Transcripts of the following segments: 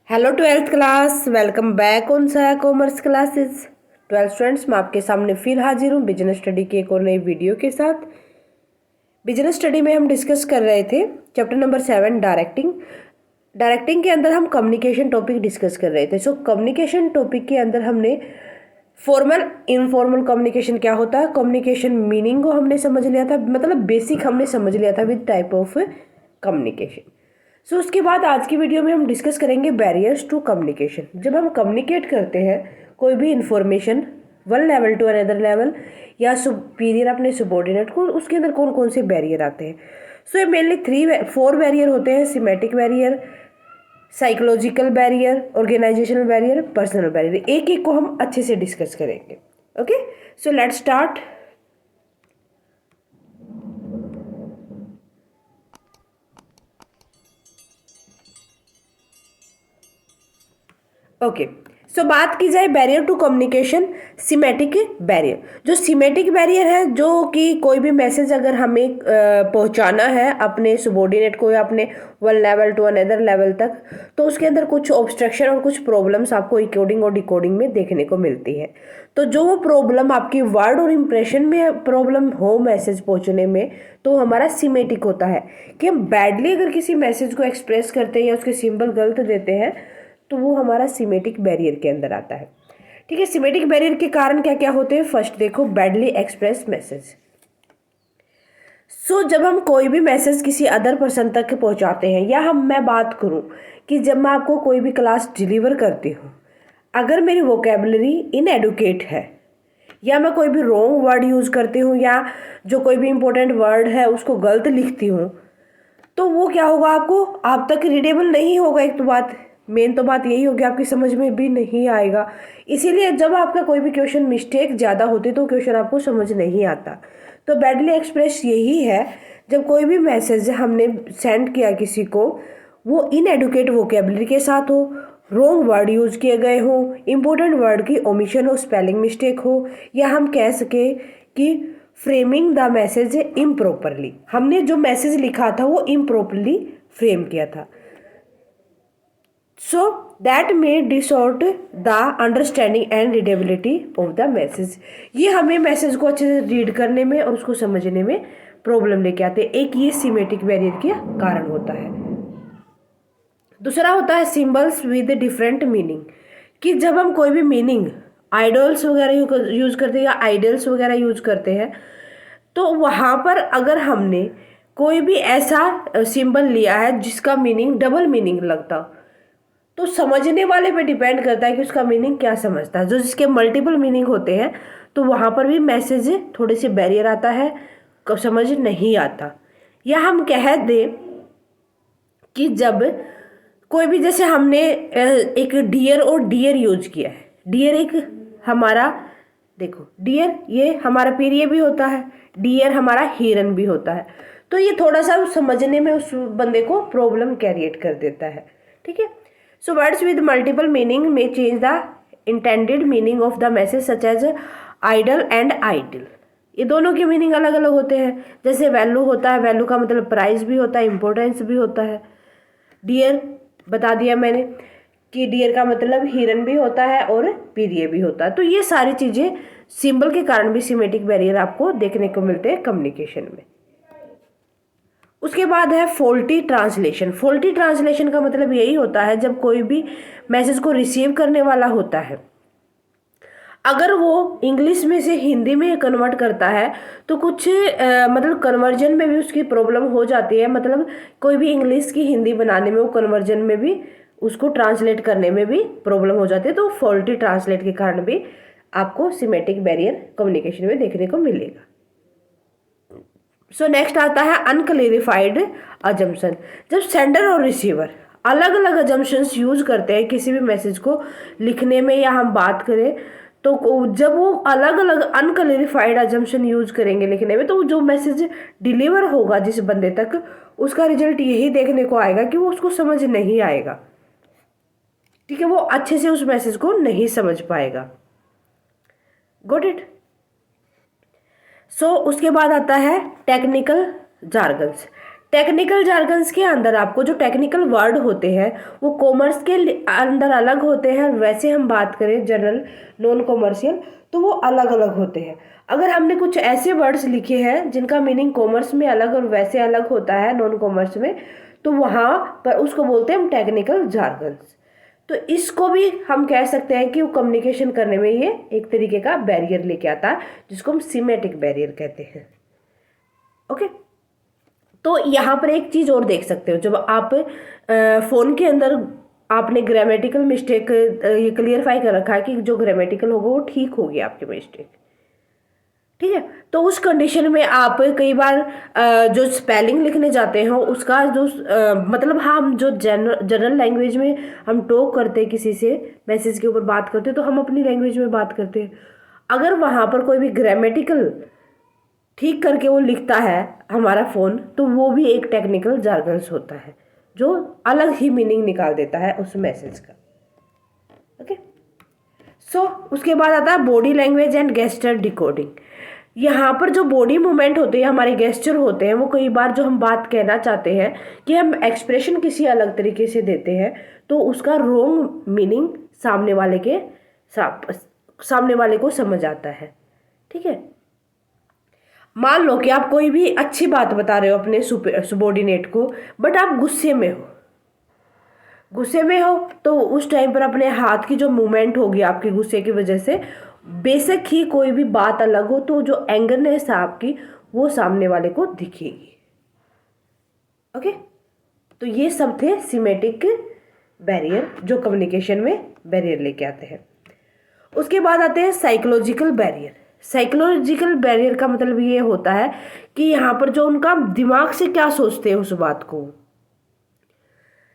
Hello twelfth class, welcome back on साया commerce classes. Twelfth students, मैं आपके सामने फिर हाजिर हूँ बिजनेस स्टडी की एक और नई वीडियो के साथ। बिजनेस स्टडी में हम डिस्कस कर रहे थे चैप्टर नंबर 7 डायरेक्टिंग। डायरेक्टिंग के अंदर हम कम्युनिकेशन टॉपिक डिस्कस कर रहे थे। कम्युनिकेशन टॉपिक के अंदर हमने फॉर्मल इनफॉर्मल कम्युनिकेशन क्या होता है, कम्युनिकेशन मीनिंग को हमने समझ लिया था, मतलब बेसिक हमने समझ लिया था विद टाइप ऑफ कम्युनिकेशन। उसके बाद आज की वीडियो में हम डिस्कस करेंगे बैरियर्स टू कम्युनिकेशन। जब हम कम्युनिकेट करते हैं कोई भी information one level to another level या सुपीरियर अपने सबॉर्डिनेट को, उसके अंदर कौन कौन से बैरियर आते हैं। ये मेनली 4 बैरियर होते हैं: semantic barrier, psychological barrier, organisational barrier, personal barrier. एक एक को हम अच्छे से डिस्कस करेंगे। Okay, so let's start. Okay, बात की जाए barrier to communication, semantic barrier. जो सिमेटिक बैरियर है, जो कि कोई भी मैसेज अगर हमें पहुंचाना है अपने सबॉर्डिनेट को या अपने one level to another level तक, तो उसके अंदर कुछ ऑब्स्ट्रक्शन और कुछ प्रॉब्लम्स आपको इनकोडिंग और डिकोडिंग में देखने को मिलती है। तो जो वो प्रॉब्लम आपकी वर्ड और इम्प्रेशन में प्रॉब्लम हो मैसेज पहुंचने में, तो हमारा सिमेटिक होता है कि हम बैडली अगर किसी मैसेज को एक्सप्रेस करते हैं या उसके सिंबल गलत देते हैं, तो वो हमारा सिमेटिक बैरियर के अंदर आता है। ठीक है, सिमेटिक बैरियर के कारण क्या क्या होते हैं। फर्स्ट देखो, बैडली एक्सप्रेस मैसेज। जब हम कोई भी मैसेज किसी अदर पर्सन तक पहुंचाते हैं, या मैं बात करूं कि जब मैं आपको कोई भी क्लास डिलीवर करती हूं, अगर मेरी वोकेबलरी इनएडुकेट है या मैं कोई भी रॉन्ग वर्ड यूज़ करती हूँ या जो कोई भी इंपॉर्टेंट वर्ड है उसको गलत लिखती हूँ, तो वो क्या होगा, आपको आप तक रीडेबल नहीं होगा। एक तो बात, मेन तो बात यही होगी, आपकी समझ में भी नहीं आएगा। इसीलिए जब आपका कोई भी क्वेश्चन मिस्टेक ज़्यादा होती तो क्वेश्चन आपको समझ नहीं आता। तो बैडली एक्सप्रेस यही है, जब कोई भी मैसेज हमने सेंड किया किसी को, वो इनएडुकेट वोकेबलरी के साथ हो, रॉन्ग वर्ड यूज़ किए गए हों, इंपॉर्टेंट वर्ड की ओमिशन हो, स्पेलिंग मिस्टेक हो, या हम कह सके कि फ्रेमिंग द मैसेज इम्प्रॉपरली, हमने जो मैसेज लिखा था वो इम्प्रॉपरली फ्रेम किया था, so that may distort the understanding and readability of the message. ये हमें मैसेज को अच्छे से रीड करने में और उसको समझने में प्रॉब्लम लेके आते हैं। एक ये सिमेटिक बैरियर के कारण होता है। दूसरा होता है सिंबल्स विद डिफरेंट मीनिंग, कि जब हम कोई भी मीनिंग आइडल्स वगैरह यूज़ करते हैं या आइडल्स वगैरह यूज़ करते हैं, तो वहाँ पर अगर हमने कोई भी ऐसा सिंबल लिया है जिसका मीनिंग डबल मीनिंग लगता, तो समझने वाले पे डिपेंड करता है कि उसका मीनिंग क्या समझता है। जो जिसके मल्टीपल मीनिंग होते हैं, तो वहाँ पर भी मैसेज थोड़े से बैरियर आता है, समझ नहीं आता। या हम कह दें कि जब कोई भी, जैसे हमने एक डियर और डियर यूज किया है। डियर एक हमारा, देखो डियर ये हमारा प्रिय भी होता है, डियर हमारा हिरन भी होता है। तो ये थोड़ा सा समझने में उस बंदे को प्रॉब्लम क्रिएट कर देता है। ठीक है, वर्ड्स विद मल्टीपल मीनिंग में change the intended meaning of the message such as idle and idle. ये दोनों के मीनिंग अलग अलग होते हैं। जैसे वैल्यू होता है, वैल्यू का मतलब प्राइस भी होता है, इंपॉर्टेंस भी होता है। डियर बता दिया मैंने कि डियर का मतलब हिरन भी होता है और प्रिय भी होता है। तो ये सारी चीज़ें सिंबल के कारण भी सिमेटिक बैरियर आपको देखने को मिलते हैं कम्युनिकेशन में। उसके बाद है फॉल्टी ट्रांसलेशन। फॉल्टी ट्रांसलेशन का मतलब यही होता है, जब कोई भी मैसेज को रिसीव करने वाला होता है, अगर वो इंग्लिश में से हिंदी में कन्वर्ट करता है, तो कुछ मतलब कन्वर्जन में भी उसकी प्रॉब्लम हो जाती है। मतलब कोई भी इंग्लिश की हिंदी बनाने में, वो कन्वर्जन में भी, उसको ट्रांसलेट करने में भी प्रॉब्लम हो जाती है। तो फॉल्टी ट्रांसलेट के कारण भी आपको सिमेटिक बैरियर कम्युनिकेशन में देखने को मिलेगा। नेक्स्ट आता है अनक्लेरिफाइड अजम्पशन। जब सेंडर और रिसीवर अलग अलग अजम्पशंस यूज करते हैं किसी भी मैसेज को लिखने में या हम बात करें, तो जब वो अलग अलग अनक्लेरिफाइड अजम्पशन यूज करेंगे लिखने में, तो जो मैसेज डिलीवर होगा जिस बंदे तक, उसका रिजल्ट यही देखने को आएगा कि वो उसको समझ नहीं आएगा। ठीक है, वो अच्छे से उस मैसेज को नहीं समझ पाएगा। Got it. उसके बाद आता है टेक्निकल जार्गन्स। टेक्निकल जार्गन्स के अंदर आपको जो टेक्निकल वर्ड होते हैं वो कॉमर्स के अंदर अलग होते हैं, वैसे हम बात करें जनरल नॉन कॉमर्शियल तो वो अलग अलग होते हैं। अगर हमने कुछ ऐसे वर्ड्स लिखे हैं जिनका मीनिंग कॉमर्स में अलग और वैसे अलग होता है नॉन कॉमर्स में, तो वहाँ पर उसको बोलते हैं हम टेक्निकल जार्गन्स। तो इसको भी हम कह सकते हैं कि वो कम्युनिकेशन करने में ये एक तरीके का बैरियर लेके आता है, जिसको हम सीमेटिक बैरियर कहते हैं। ओके, तो यहाँ पर एक चीज़ और देख सकते हो, जब आप फ़ोन के अंदर आपने ग्रामेटिकल मिस्टेक ये क्लियरफाई कर रखा है कि जो ग्रामेटिकल होगा वो ठीक होगी आपकी मिस्टेक, ठीक है। तो उस कंडीशन में आप कई बार जो स्पेलिंग लिखने जाते हैं उसका जो मतलब हम जो जनरल लैंग्वेज में हम टॉक करते हैं, किसी से मैसेज के ऊपर बात करते हैं तो हम अपनी लैंग्वेज में बात करते हैं। अगर वहाँ पर कोई भी ग्रामेटिकल ठीक करके वो लिखता है हमारा फ़ोन, तो वो भी एक टेक्निकल जार्गन्स होता है जो अलग ही मीनिंग निकाल देता है उस मैसेज का। ओके, सो उसके बाद आता है body language and gesture decoding. यहाँ पर जो बॉडी मूवमेंट होते हैं, हमारे गेस्चर होते हैं, वो कई बार जो हम बात कहना चाहते हैं कि हम एक्सप्रेशन किसी अलग तरीके से देते हैं तो उसका रॉन्ग मीनिंग सामने वाले को समझ आता है, ठीक है। मान लो कि आप कोई भी अच्छी बात बता रहे हो अपने सुबॉर्डिनेट को, बट आप गुस्से में हो तो उस टाइम पर अपने हाथ की जो मूवमेंट होगी आपके गुस्से की वजह से, बेशक ही कोई भी बात अलग हो तो जो एंगरनेस है आपकी वो सामने वाले को दिखेगी। ओके, तो ये सब थे सीमेटिक बैरियर जो कम्युनिकेशन में बैरियर लेके आते हैं। उसके बाद आते हैं साइकोलॉजिकल बैरियर। साइकोलॉजिकल बैरियर का मतलब ये होता है कि यहाँ पर जो उनका दिमाग से क्या सोचते हैं उस बात को,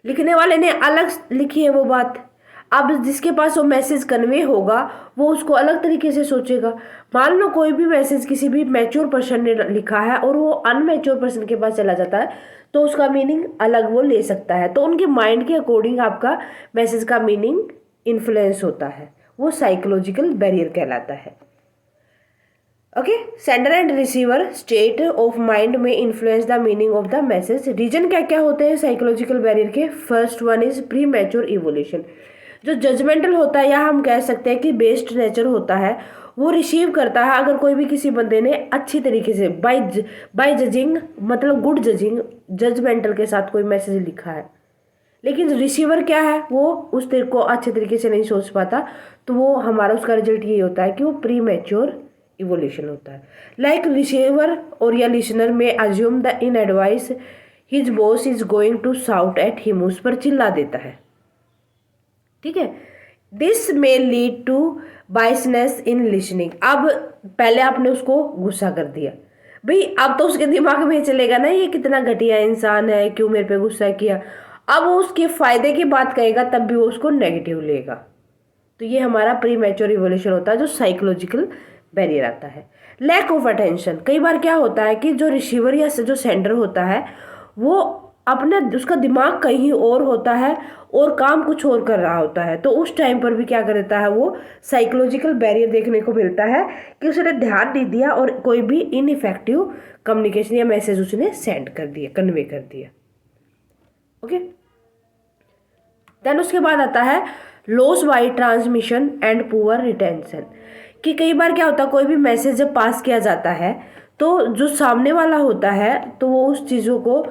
लिखने वाले ने अलग लिखी है वो बात, अब जिसके पास वो मैसेज कन्वे होगा वो उसको अलग तरीके से सोचेगा। मान लो कोई भी मैसेज किसी भी मैच्योर पर्सन ने लिखा है और वो अनमैच्योर पर्सन के पास चला जाता है तो उसका मीनिंग अलग वो ले सकता है। तो उनके माइंड के अकॉर्डिंग आपका मैसेज का मीनिंग इन्फ्लुएंस होता है, वो साइकोलॉजिकल बैरियर कहलाता है। Okay, sender and receiver state of mind में influence the meaning of the message. Reason क्या क्या होते हैं साइकोलॉजिकल बैरियर के? First one is premature evolution. जो जजमेंटल होता है या हम कह सकते हैं कि बेस्ड नेचर होता है, वो रिसीव करता है अगर कोई भी किसी बंदे ने अच्छी तरीके से बाय जजिंग मतलब गुड जजमेंटल के साथ कोई मैसेज लिखा है। लेकिन रिसीवर क्या है, वो उस तरह को अच्छे तरीके से नहीं सोच पाता, तो वो हमारा उसका रिजल्ट ये होता है कि वो प्री मैच्योर इवोल्यूशन होता है। लाइक रिसीवर और या लिसनर में assume the in advice his boss is going to shout at him, उस पर चिल्ला देता है, ठीक है। This may lead to biasness in listening. अब पहले आपने उसको गुस्सा कर दिया, भाई अब तो उसके दिमाग में चलेगा ना ये कितना घटिया इंसान है, क्यों मेरे पे गुस्सा किया। अब वो उसके फायदे की बात कहेगा तब भी वो उसको नेगेटिव लेगा। तो ये हमारा प्री मैच्योर इवोल्यूशन होता है जो साइकोलॉजिकल बैरियर आता है। Lack of attention. कई बार क्या होता है कि जो रिसीवर या जो सेंडर होता है वो अपने उसका दिमाग कहीं और होता है और काम कुछ और कर रहा होता है, तो उस टाइम पर भी क्या कर देता है, वो साइकोलॉजिकल बैरियर देखने को मिलता है कि उसने ध्यान नहीं दिया और कोई भी इनइफेक्टिव कम्युनिकेशन या मैसेज उसने सेंड कर दिया, कन्वे कर दिया। ओके, देन उसके बाद आता है loss by transmission and poor retention. कि कई बार क्या होता है कोई भी मैसेज जब पास किया जाता है तो जो सामने वाला होता है तो वो उस चीज़ों को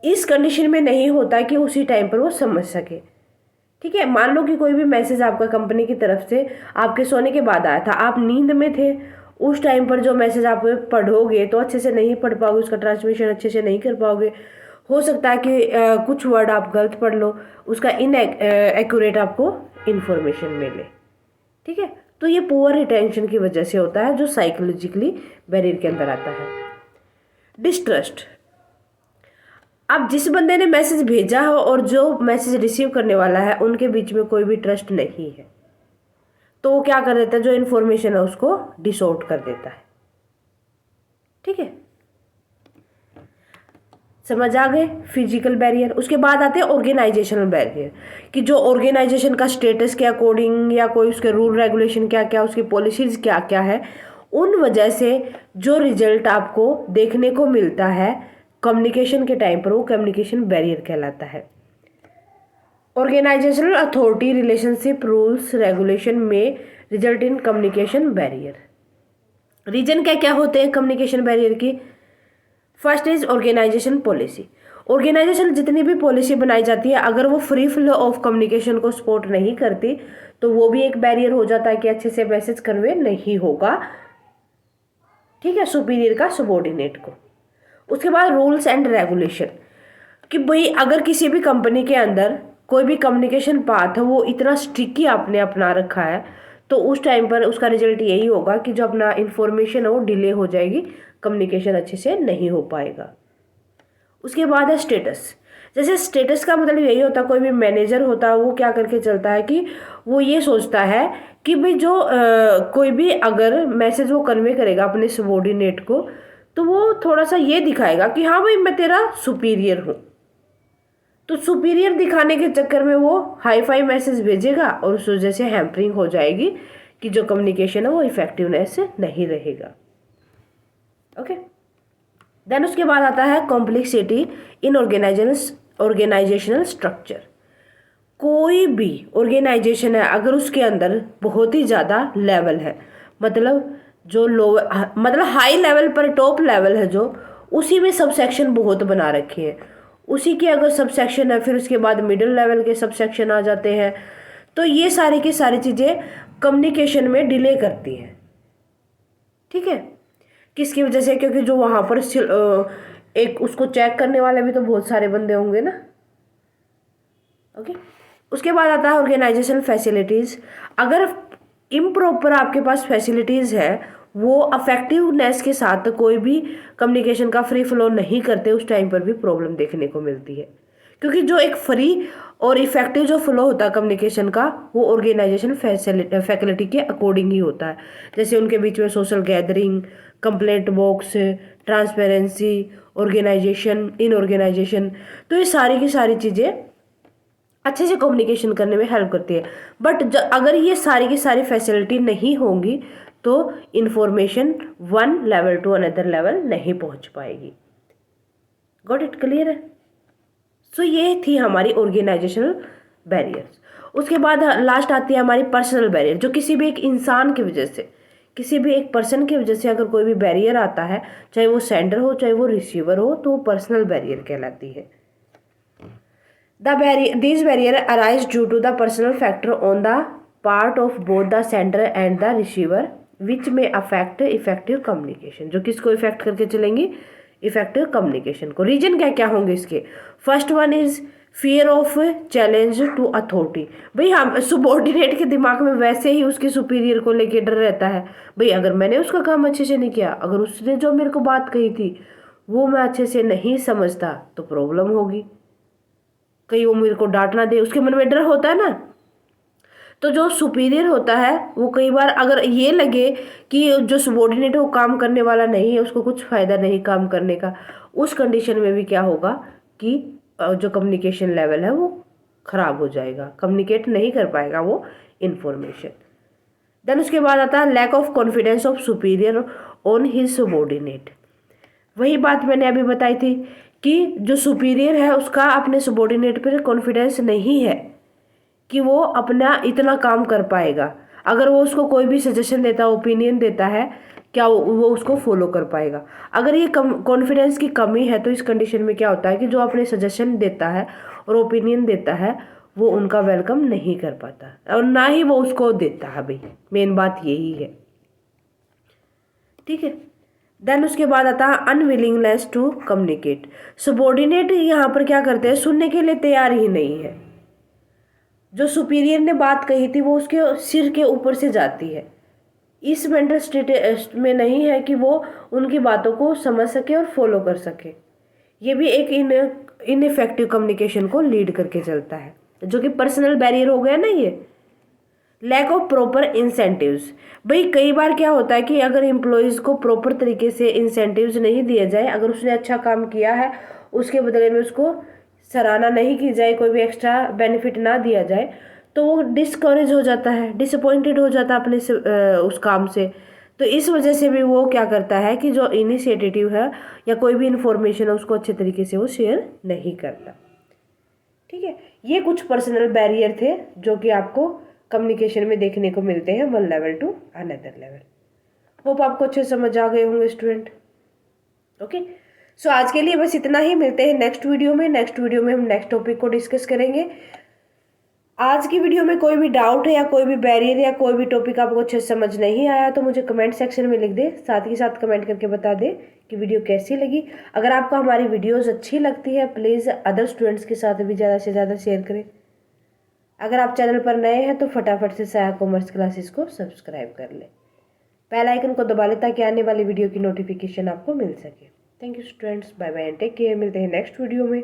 इस कंडीशन में नहीं होता कि उसी टाइम पर वो समझ सके, ठीक है। मान लो कि कोई भी मैसेज आपका कंपनी की तरफ से आपके सोने के बाद आया था, आप नींद में थे, उस टाइम पर जो मैसेज आप पढ़ोगे तो अच्छे से नहीं पढ़ पाओगे, उसका ट्रांसमिशन अच्छे से नहीं कर पाओगे। हो सकता है कि कुछ वर्ड आप गलत पढ़ लो, उसका एक्यूरेट आपको इन्फॉर्मेशन मिले, ठीक है। तो ये पुअर रिटेंशन की वजह से होता है जो साइकोलॉजिकली बैरियर के अंदर आता है। डिस्ट्रस्ट। अब जिस बंदे ने मैसेज भेजा हो और जो मैसेज रिसीव करने वाला है उनके बीच में कोई भी ट्रस्ट नहीं है, तो वो क्या कर देता है, जो इन्फॉर्मेशन है उसको डिसऑर्ट कर देता है, ठीक है। समझ आ गए फिजिकल बैरियर। उसके बाद आते हैं ऑर्गेनाइजेशनल बैरियर कि जो ऑर्गेनाइजेशन का स्टेटस के अकॉर्डिंग या कोई उसके रूल रेगुलेशन क्या क्या, उसकी पॉलिसीज क्या क्या है, उन वजह से जो रिजल्ट आपको देखने को मिलता है कम्युनिकेशन के टाइम पर वो कम्युनिकेशन बैरियर कहलाता है। Organisational authority relationship rules regulation में result in communication barrier. Reason क्या क्या होते हैं कम्युनिकेशन बैरियर की? First is organisation policy. Organisation जितनी भी पॉलिसी बनाई जाती है, अगर वो फ्री फ्लो ऑफ कम्युनिकेशन को सपोर्ट नहीं करती तो वो भी एक बैरियर हो जाता है कि अच्छे से मैसेज कन्वे नहीं होगा, ठीक है, सुपीरियर का सबॉर्डिनेट को। उसके बाद रूल्स एंड रेगुलेशन, कि भाई अगर किसी भी कंपनी के अंदर कोई भी कम्युनिकेशन पाथ है वो इतना स्ट्रिक्टली आपने अपना रखा है तो उस टाइम पर उसका रिजल्ट यही होगा कि जो अपना इंफॉर्मेशन है वो डिले हो जाएगी, कम्युनिकेशन अच्छे से नहीं हो पाएगा। उसके बाद है स्टेटस। जैसे स्टेटस का मतलब यही होता है, कोई भी मैनेजर होता है वो क्या करके चलता है कि वो ये सोचता है कि भाई जो कोई भी अगर मैसेज वो कन्वे करेगा अपने सबॉर्डिनेट को तो वो थोड़ा सा ये दिखाएगा कि हाँ भाई मैं तेरा सुपीरियर हूँ। तो सुपीरियर दिखाने के चक्कर में वो हाई फाई मैसेज भेजेगा और उस वजह से हैम्परिंग हो जाएगी कि जो कम्युनिकेशन है वो इफेक्टिवनेस नहीं रहेगा। ओके, देन उसके बाद आता है कॉम्प्लेक्सिटी इन ऑर्गेनाइजेशनल स्ट्रक्चर। कोई भी ऑर्गेनाइजेशन है अगर उसके अंदर बहुत ही ज़्यादा लेवल है, मतलब जो मतलब हाई लेवल पर टॉप लेवल है जो, उसी में सब सेक्शन बहुत बना रखे हैं, उसी के अगर सब सेक्शन है फिर उसके बाद मिडिल लेवल के सब सेक्शन आ जाते हैं, तो ये सारी की सारी चीज़ें कम्युनिकेशन में डिले करती हैं, ठीक है। किसकी वजह से? क्योंकि जो वहाँ पर एक उसको चेक करने वाले भी तो बहुत सारे बंदे होंगे ना। ओके, उसके बाद आता है ऑर्गेनाइजेशनल फैसिलिटीज़। अगर इम्प्रॉपर आपके पास फैसिलिटीज़ है, वो अफेक्टिवनेस के साथ कोई भी कम्युनिकेशन का फ्री फ्लो नहीं करते, उस टाइम पर भी प्रॉब्लम देखने को मिलती है। क्योंकि जो एक फ्री और इफेक्टिव जो फ्लो होता है कम्युनिकेशन का वो ऑर्गेनाइजेशन फैसिलिटी के अकॉर्डिंग ही होता है। जैसे उनके बीच में social gathering, complaint box, transparency, organisation, in organisation, तो ये सारी की सारी चीज़ें अच्छे से कम्युनिकेशन करने में हेल्प करती है। बट अगर ये सारी की सारी फैसिलिटी नहीं होंगी तो information one level to another level नहीं पहुंच पाएगी। Got it? क्लियर है? सो ये थी हमारी ऑर्गेनाइजेशनल बैरियर्स। उसके बाद लास्ट आती है हमारी पर्सनल बैरियर, जो किसी भी एक इंसान की वजह से, किसी भी एक पर्सन की वजह से अगर कोई भी बैरियर आता है, चाहे वो सेंडर हो चाहे वो रिसीवर हो, तो वो पर्सनल बैरियर कहलाती है। These barriers arise due to the personal factor on the part of both the sender and the receiver, which may affect effective communication। जो किसको इफेक्ट करके चलेंगी? इफेक्टिव कम्युनिकेशन को। रीजन क्या क्या होंगे इसके? First one is fear of challenge to authority. भाई हम सुबॉर्डिनेट के दिमाग में वैसे ही उसके सुपीरियर को लेके डर रहता है, भाई अगर मैंने उसका काम अच्छे से नहीं किया, अगर उसने जो मेरे को बात कही थी वो मैं अच्छे से नहीं समझता तो प्रॉब्लम होगी, कहीं वो मेरे को डांट ना दे, उसके मन में डर होता है ना। तो जो सुपीरियर होता है वो कई बार अगर ये लगे कि जो सबॉर्डिनेट है वो काम करने वाला नहीं है, उसको कुछ फ़ायदा नहीं काम करने का, उस कंडीशन में भी क्या होगा कि जो कम्युनिकेशन लेवल है वो ख़राब हो जाएगा, कम्युनिकेट नहीं कर पाएगा वो इन्फॉर्मेशन। देन उसके बाद आता है lack of confidence of superior on his subordinate. वही बात मैंने अभी बताई थी कि जो सुपीरियर है उसका अपने सबॉर्डिनेट पर कॉन्फिडेंस नहीं है कि वो अपना इतना काम कर पाएगा। अगर वो उसको कोई भी सजेशन देता है, ओपिनियन देता है, क्या वो उसको फॉलो कर पाएगा? अगर ये कॉन्फिडेंस की कमी है तो इस कंडीशन में क्या होता है कि जो अपने सजेशन देता है और ओपिनियन देता है वो उनका वेलकम नहीं कर पाता और ना ही वो उसको देता है। भाई मेन बात यही है, ठीक है। देन उसके बाद आता है अनविलिंगनेस टू कम्युनिकेट। सबॉर्डिनेट यहाँ पर क्या करते हैं, सुनने के लिए तैयार ही नहीं है। जो सुपीरियर ने बात कही थी वो उसके सिर के ऊपर से जाती है, इस मेंटल स्टेट में नहीं है कि वो उनकी बातों को समझ सके और फॉलो कर सके। ये भी एक इनइफेक्टिव कम्युनिकेशन को लीड करके चलता है, जो कि पर्सनल बैरियर हो गया ना ये। Lack of proper incentives. भाई कई बार क्या होता है कि अगर एम्प्लॉयज़ को प्रॉपर तरीके से इंसेंटिव्स नहीं दिए जाए, अगर उसने अच्छा काम किया है उसके बदले में उसको सराहना नहीं की जाए, कोई भी एक्स्ट्रा बेनिफिट ना दिया जाए, तो वो डिस्करेज हो जाता है, डिसअपॉइंटेड हो जाता है अपने उस काम से। तो इस वजह से भी वो क्या करता है कि जो इनिशिएटिव है या कोई भी इंफॉर्मेशन है उसको अच्छे तरीके से वो शेयर नहीं करता। ठीक है, ये कुछ पर्सनल बैरियर थे जो कि आपको कम्युनिकेशन में देखने को मिलते हैं one level to another level. Hope आपको अच्छे समझ आ गए होंगे स्टूडेंट। ओके, सो आज के लिए बस इतना ही। मिलते हैं नेक्स्ट वीडियो में। नेक्स्ट वीडियो में हम नेक्स्ट टॉपिक को डिस्कस करेंगे। आज की वीडियो में कोई भी डाउट है या कोई भी बैरियर या कोई भी टॉपिक आपको अच्छे से समझ नहीं आया तो मुझे कमेंट सेक्शन में लिख दे, साथ ही साथ कमेंट करके बता दे कि वीडियो कैसी लगी। अगर आपको हमारी वीडियोस अच्छी लगती है प्लीज़ अदर स्टूडेंट्स के साथ भी ज़्यादा से ज़्यादा शेयर करें। अगर आप चैनल पर नए हैं तो फटाफट से साया कॉमर्स क्लासेस को सब्सक्राइब कर लें, बेल आइकन को दबा लें ताकि आने वाली वीडियो की नोटिफिकेशन आपको मिल सके। Thank you students, bye bye and take care. मिलते हैं नेक्स्ट वीडियो में।